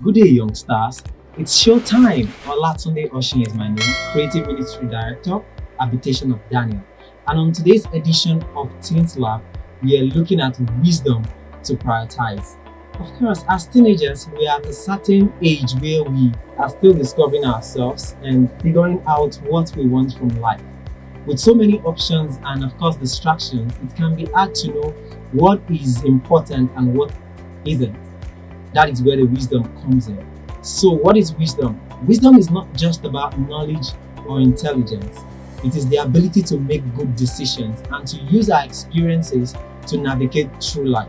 Good day, youngsters. It's showtime. Olatunde Oshin is my name, Creative Ministry Director, Habitation of Daniel. And on today's edition of Teens Lab, we are looking at wisdom to prioritize. Of course, as teenagers, we are at a certain age where we are still discovering ourselves and figuring out what we want from life. With so many options and, of course, distractions, it can be hard to know what is important and what isn't. That is where the wisdom comes in. So, what is wisdom? Wisdom is not just about knowledge or intelligence, it is the ability to make good decisions and to use our experiences to navigate through life.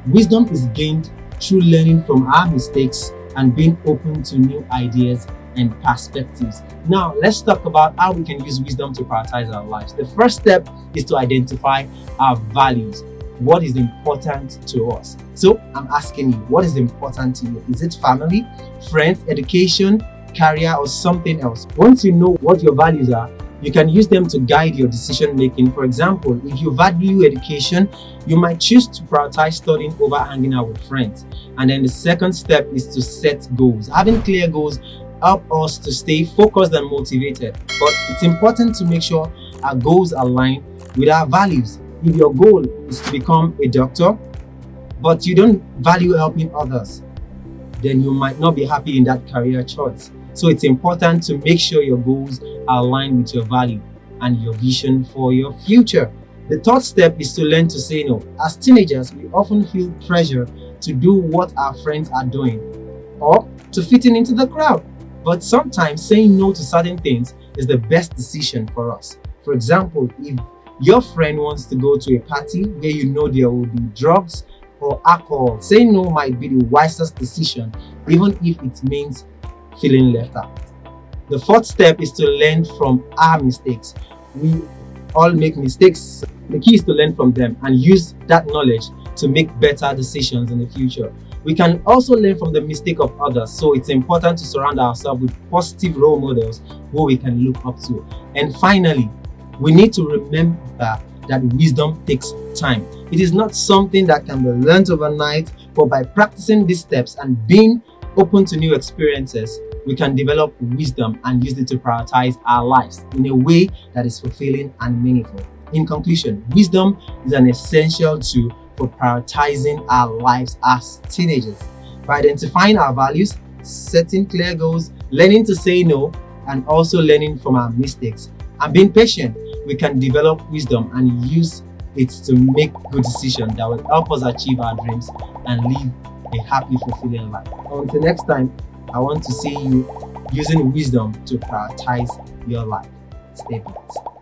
Wisdom is gained through learning from our mistakes and being open to new ideas and perspectives. Now, let's talk about how we can use wisdom to prioritize our lives. The first step is to identify our values. What is important to us? So I'm asking you, what is important to you? Is it family, friends, education, career, or something else? Once you know what your values are, you can use them to guide your decision making. For example, if you value education, you might choose to prioritize studying over hanging out with friends. And then the second step is to set goals. Having clear goals help us to stay focused and motivated. But it's important to make sure our goals align with our values. If your goal is to become a doctor, but you don't value helping others, then you might not be happy in that career choice. So it's important to make sure your goals are aligned with your value and your vision for your future. The third step is to learn to say no. As teenagers, we often feel pressure to do what our friends are doing or to fit into the crowd. But sometimes saying no to certain things is the best decision for us. For example, if your friend wants to go to a party where you know there will be drugs or alcohol, saying no might be the wisest decision, even if it means feeling left out. The fourth step is to learn from our mistakes. We all make mistakes. The key is to learn from them and use that knowledge to make better decisions in the future. We can also learn from the mistake of others, so it's important to surround ourselves with positive role models who we can look up to. And finally, we need to remember that wisdom takes time. It is not something that can be learned overnight, but by practicing these steps and being open to new experiences, we can develop wisdom and use it to prioritize our lives in a way that is fulfilling and meaningful. In conclusion, wisdom is an essential tool for prioritizing our lives as teenagers. By identifying our values, setting clear goals, learning to say no, and also learning from our mistakes, and being patient, we can develop wisdom and use it to make good decisions that will help us achieve our dreams and live a happy, fulfilling life. Until next time, I want to see you using wisdom to prioritize your life. Stay blessed.